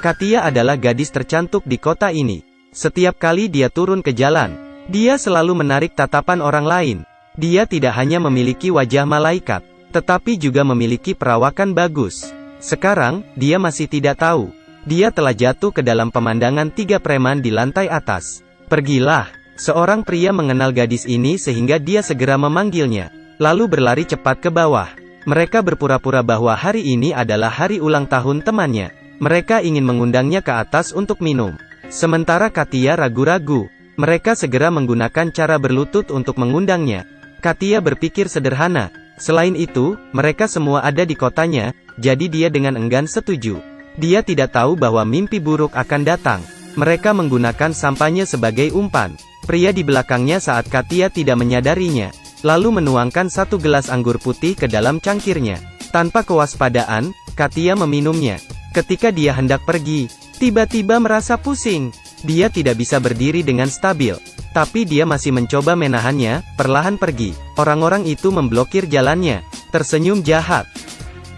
Katia adalah gadis tercantik di kota ini. Setiap kali dia turun ke jalan, dia selalu menarik tatapan orang lain. Dia tidak hanya memiliki wajah malaikat, tetapi juga memiliki perawakan bagus. Sekarang, dia masih tidak tahu. Dia telah jatuh ke dalam pemandangan 3 preman di lantai atas. Pergilah. Seorang pria mengenal gadis ini sehingga dia segera memanggilnya, lalu berlari cepat ke bawah. Mereka berpura-pura bahwa hari ini adalah hari ulang tahun temannya. Mereka ingin mengundangnya ke atas untuk minum. Sementara Katia ragu-ragu. Mereka segera menggunakan cara berlutut untuk mengundangnya. Katia berpikir sederhana. Selain itu, mereka semua ada di kotanya, jadi dia dengan enggan setuju. Dia tidak tahu bahwa mimpi buruk akan datang. Mereka menggunakan sampahnya sebagai umpan. Pria di belakangnya saat Katia tidak menyadarinya, lalu menuangkan 1 gelas anggur putih ke dalam cangkirnya. Tanpa kewaspadaan, Katia meminumnya. Ketika dia hendak pergi, tiba-tiba merasa pusing. Dia tidak bisa berdiri dengan stabil. Tapi dia masih mencoba menahannya, perlahan pergi. Orang-orang itu memblokir jalannya. Tersenyum jahat.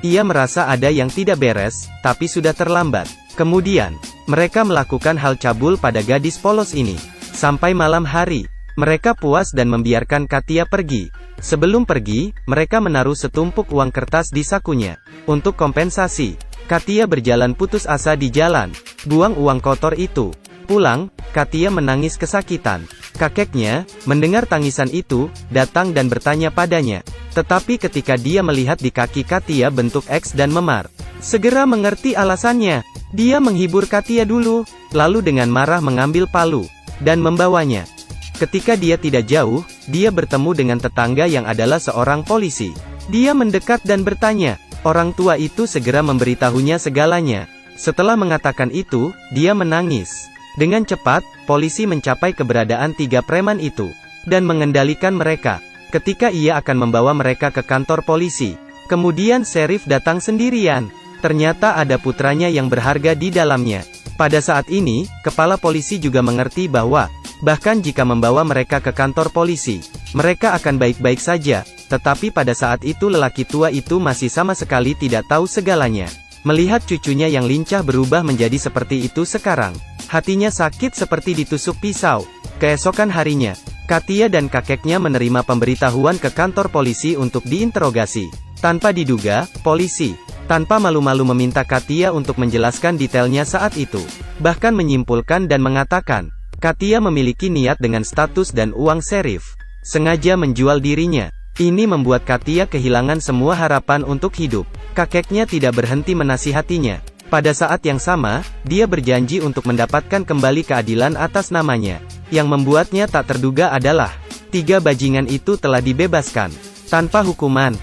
Ia merasa ada yang tidak beres, tapi sudah terlambat. Kemudian, mereka melakukan hal cabul pada gadis polos ini. Sampai malam hari, mereka puas dan membiarkan Katia pergi. Sebelum pergi, mereka menaruh setumpuk uang kertas di sakunya. Untuk kompensasi, Katia berjalan putus asa di jalan. Buang uang kotor itu. Pulang, Katia menangis kesakitan. Kakeknya, mendengar tangisan itu, datang dan bertanya padanya. Tetapi ketika dia melihat di kaki Katia bentuk X dan memar, segera mengerti alasannya. Dia menghibur Katia dulu, lalu dengan marah mengambil palu dan membawanya. Ketika dia tidak jauh, dia bertemu dengan tetangga yang adalah seorang polisi. Dia mendekat dan bertanya. Orang tua itu segera memberitahunya segalanya. Setelah mengatakan itu, dia menangis. Dengan cepat, polisi mencapai keberadaan 3 preman itu dan mengendalikan mereka. Ketika ia akan membawa mereka ke kantor polisi, kemudian sheriff datang sendirian. Ternyata ada putranya yang berharga di dalamnya. Pada saat ini, kepala polisi juga mengerti bahwa, bahkan jika membawa mereka ke kantor polisi, mereka akan baik-baik saja, tetapi pada saat itu lelaki tua itu masih sama sekali tidak tahu segalanya. Melihat cucunya yang lincah berubah menjadi seperti itu sekarang, hatinya sakit seperti ditusuk pisau. Keesokan harinya, Katia dan kakeknya menerima pemberitahuan ke kantor polisi untuk diinterogasi. Tanpa diduga, polisi tanpa malu-malu meminta Katia untuk menjelaskan detailnya saat itu. Bahkan menyimpulkan dan mengatakan, Katia memiliki niat dengan status dan uang sheriff. Sengaja menjual dirinya. Ini membuat Katia kehilangan semua harapan untuk hidup. Kakeknya tidak berhenti menasihatinya. Pada saat yang sama, dia berjanji untuk mendapatkan kembali keadilan atas namanya. Yang membuatnya tak terduga adalah, 3 bajingan itu telah dibebaskan tanpa hukuman.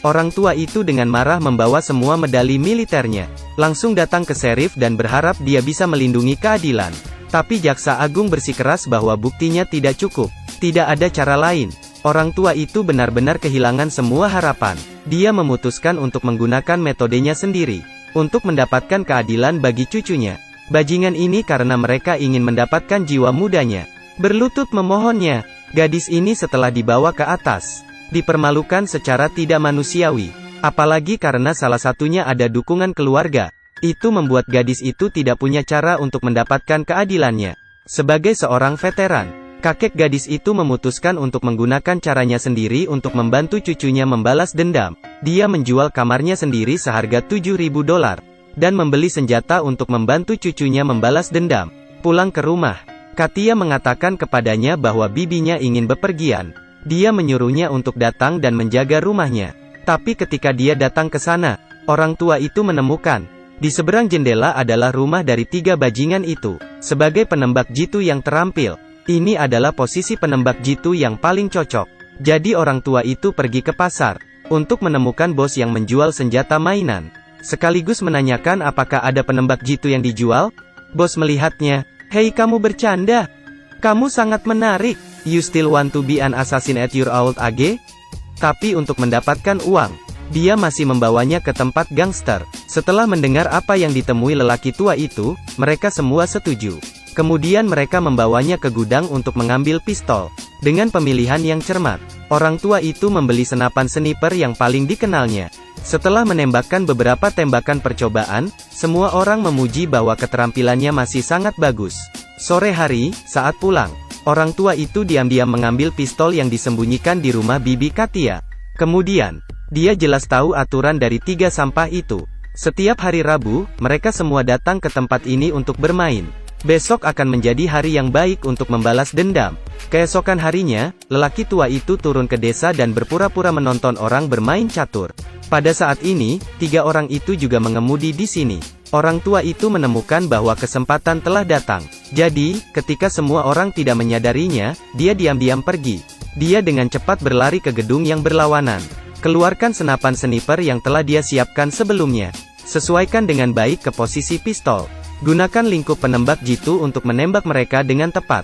Orang tua itu dengan marah membawa semua medali militernya, langsung datang ke sheriff dan berharap dia bisa melindungi keadilan. Tapi jaksa agung bersikeras bahwa buktinya tidak cukup. Tidak ada cara lain. Orang tua itu benar-benar kehilangan semua harapan. Dia memutuskan untuk menggunakan metodenya sendiri, untuk mendapatkan keadilan bagi cucunya. Bajingan ini karena mereka ingin mendapatkan jiwa mudanya. Berlutut memohonnya. Gadis ini setelah dibawa ke atas, dipermalukan secara tidak manusiawi. Apalagi karena salah satunya ada dukungan keluarga. Itu membuat gadis itu tidak punya cara untuk mendapatkan keadilannya. Sebagai seorang veteran, kakek gadis itu memutuskan untuk menggunakan caranya sendiri untuk membantu cucunya membalas dendam. Dia menjual kamarnya sendiri seharga $7.000 dan membeli senjata untuk membantu cucunya membalas dendam. Pulang ke rumah, Katia mengatakan kepadanya bahwa bibinya ingin bepergian. Dia menyuruhnya untuk datang dan menjaga rumahnya. Tapi ketika dia datang ke sana, orang tua itu menemukan, di seberang jendela adalah rumah dari 3 bajingan itu. Sebagai penembak jitu yang terampil, ini adalah posisi penembak jitu yang paling cocok. Jadi orang tua itu pergi ke pasar, untuk menemukan bos yang menjual senjata mainan. Sekaligus menanyakan apakah ada penembak jitu yang dijual. Bos melihatnya, "Hei kamu bercanda? Kamu sangat menarik. You still want to be an assassin at your old age?" Tapi untuk mendapatkan uang, dia masih membawanya ke tempat gangster. Setelah mendengar apa yang ditemui lelaki tua itu, mereka semua setuju. Kemudian mereka membawanya ke gudang untuk mengambil pistol. Dengan pemilihan yang cermat, orang tua itu membeli senapan sniper yang paling dikenalnya. Setelah menembakkan beberapa tembakan percobaan, semua orang memuji bahwa keterampilannya masih sangat bagus. Sore hari, saat pulang, orang tua itu diam-diam mengambil pistol yang disembunyikan di rumah Bibi Katia. Kemudian, dia jelas tahu aturan dari 3 sampah itu. Setiap hari Rabu, mereka semua datang ke tempat ini untuk bermain. Besok akan menjadi hari yang baik untuk membalas dendam. Keesokan harinya, lelaki tua itu turun ke desa dan berpura-pura menonton orang bermain catur. Pada saat ini, 3 orang itu juga mengemudi di sini. Orang tua itu menemukan bahwa kesempatan telah datang. Jadi, ketika semua orang tidak menyadarinya, dia diam-diam pergi. Dia dengan cepat berlari ke gedung yang berlawanan. Keluarkan senapan sniper yang telah dia siapkan sebelumnya. Sesuaikan dengan baik ke posisi pistol. Gunakan lingkup penembak jitu untuk menembak mereka dengan tepat.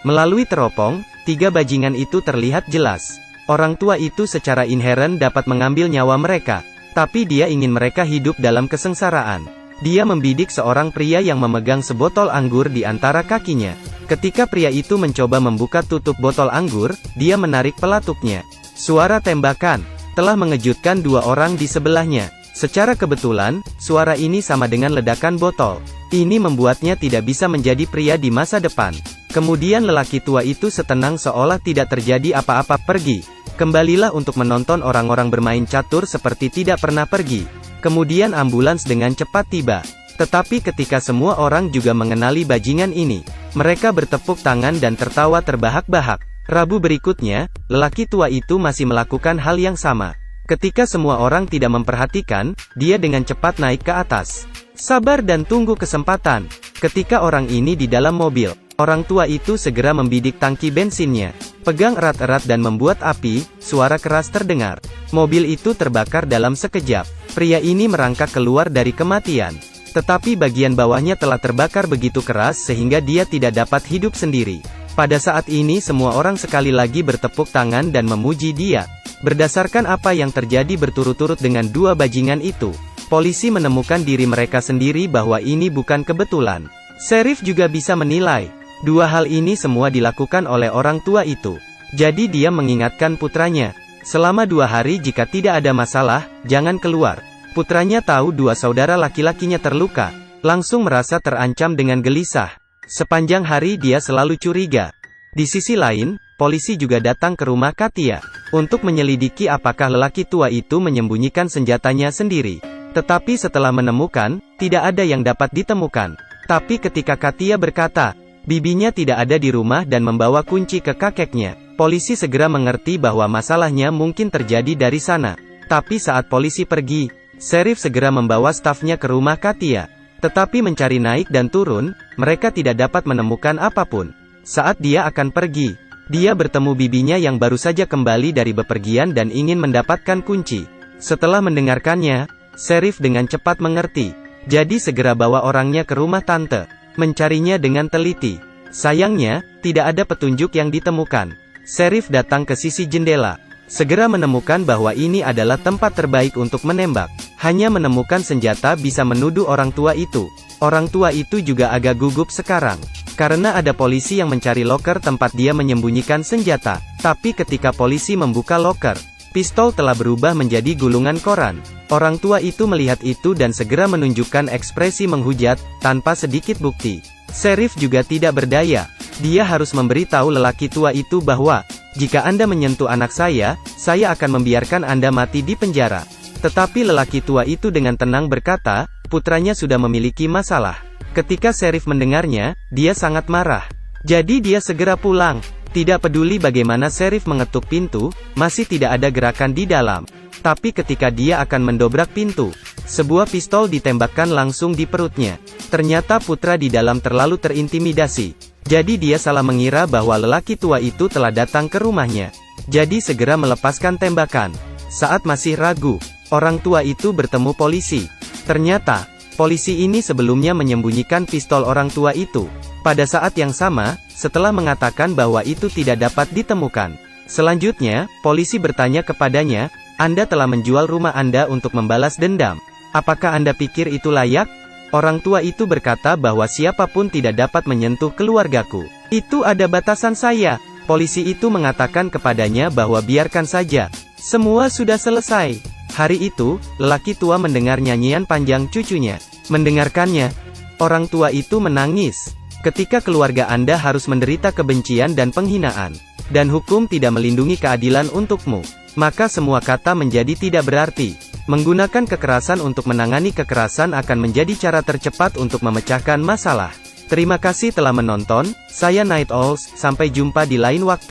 Melalui teropong, 3 bajingan itu terlihat jelas. Orang tua itu secara inheren dapat mengambil nyawa mereka. Tapi dia ingin mereka hidup dalam kesengsaraan. Dia membidik seorang pria yang memegang sebotol anggur di antara kakinya. Ketika pria itu mencoba membuka tutup botol anggur, dia menarik pelatuknya. Suara tembakan telah mengejutkan 2 orang di sebelahnya. Secara kebetulan, suara ini sama dengan ledakan botol. Ini membuatnya tidak bisa menjadi pria di masa depan. Kemudian lelaki tua itu setenang seolah tidak terjadi apa-apa. Pergi. Kembalilah untuk menonton orang-orang bermain catur seperti tidak pernah pergi. Kemudian ambulans dengan cepat tiba. Tetapi ketika semua orang juga mengenali bajingan ini, mereka bertepuk tangan dan tertawa terbahak-bahak. Rabu berikutnya, lelaki tua itu masih melakukan hal yang sama. Ketika semua orang tidak memperhatikan, dia dengan cepat naik ke atas. Sabar dan tunggu kesempatan. Ketika orang ini di dalam mobil, orang tua itu segera membidik tangki bensinnya. Pegang erat-erat dan membuat api, suara keras terdengar. Mobil itu terbakar dalam sekejap. Pria ini merangkak keluar dari kematian. Tetapi bagian bawahnya telah terbakar begitu keras sehingga dia tidak dapat hidup sendiri. Pada saat ini semua orang sekali lagi bertepuk tangan dan memuji dia. Berdasarkan apa yang terjadi berturut-turut dengan 2 bajingan itu, polisi menemukan diri mereka sendiri bahwa ini bukan kebetulan. Sheriff juga bisa menilai, 2 hal ini semua dilakukan oleh orang tua itu. Jadi dia mengingatkan putranya, selama 2 hari jika tidak ada masalah, jangan keluar. Putranya tahu 2 saudara laki-lakinya terluka, langsung merasa terancam dengan gelisah. Sepanjang hari dia selalu curiga. Di sisi lain, polisi juga datang ke rumah Katia untuk menyelidiki apakah lelaki tua itu menyembunyikan senjatanya sendiri. Tetapi setelah menemukan, tidak ada yang dapat ditemukan. Tapi ketika Katia berkata, bibinya tidak ada di rumah dan membawa kunci ke kakeknya, polisi segera mengerti bahwa masalahnya mungkin terjadi dari sana. Tapi saat polisi pergi, sheriff segera membawa stafnya ke rumah Katia. Tetapi mencari naik dan turun, mereka tidak dapat menemukan apapun. Saat dia akan pergi, dia bertemu bibinya yang baru saja kembali dari bepergian dan ingin mendapatkan kunci. Setelah mendengarkannya, sheriff dengan cepat mengerti. Jadi segera bawa orangnya ke rumah tante, mencarinya dengan teliti. Sayangnya, tidak ada petunjuk yang ditemukan. Sheriff datang ke sisi jendela, segera menemukan bahwa ini adalah tempat terbaik untuk menembak. Hanya menemukan senjata bisa menuduh orang tua itu. Orang tua itu juga agak gugup sekarang, karena ada polisi yang mencari loker tempat dia menyembunyikan senjata. Tapi ketika polisi membuka loker, pistol telah berubah menjadi gulungan koran. Orang tua itu melihat itu dan segera menunjukkan ekspresi menghujat, tanpa sedikit bukti. Sheriff juga tidak berdaya. Dia harus memberitahu lelaki tua itu bahwa, jika Anda menyentuh anak saya akan membiarkan Anda mati di penjara. Tetapi lelaki tua itu dengan tenang berkata, putranya sudah memiliki masalah. Ketika sheriff mendengarnya, dia sangat marah. Jadi dia segera pulang. Tidak peduli bagaimana sheriff mengetuk pintu, masih tidak ada gerakan di dalam. Tapi ketika dia akan mendobrak pintu, sebuah pistol ditembakkan langsung di perutnya. Ternyata putra di dalam terlalu terintimidasi. Jadi dia salah mengira bahwa lelaki tua itu telah datang ke rumahnya. Jadi segera melepaskan tembakan. Saat masih ragu, orang tua itu bertemu polisi. Ternyata, polisi ini sebelumnya menyembunyikan pistol orang tua itu. Pada saat yang sama, setelah mengatakan bahwa itu tidak dapat ditemukan. Selanjutnya, polisi bertanya kepadanya, Anda telah menjual rumah Anda untuk membalas dendam. Apakah Anda pikir itu layak? Orang tua itu berkata bahwa siapapun tidak dapat menyentuh keluargaku. Itu ada batasan saya. Polisi itu mengatakan kepadanya bahwa biarkan saja. Semua sudah selesai. Hari itu, lelaki tua mendengar nyanyian panjang cucunya. Mendengarkannya, orang tua itu menangis. Ketika keluarga Anda harus menderita kebencian dan penghinaan, dan hukum tidak melindungi keadilan untukmu, maka semua kata menjadi tidak berarti. Menggunakan kekerasan untuk menangani kekerasan akan menjadi cara tercepat untuk memecahkan masalah. Terima kasih telah menonton, saya Night Owls, sampai jumpa di lain waktu.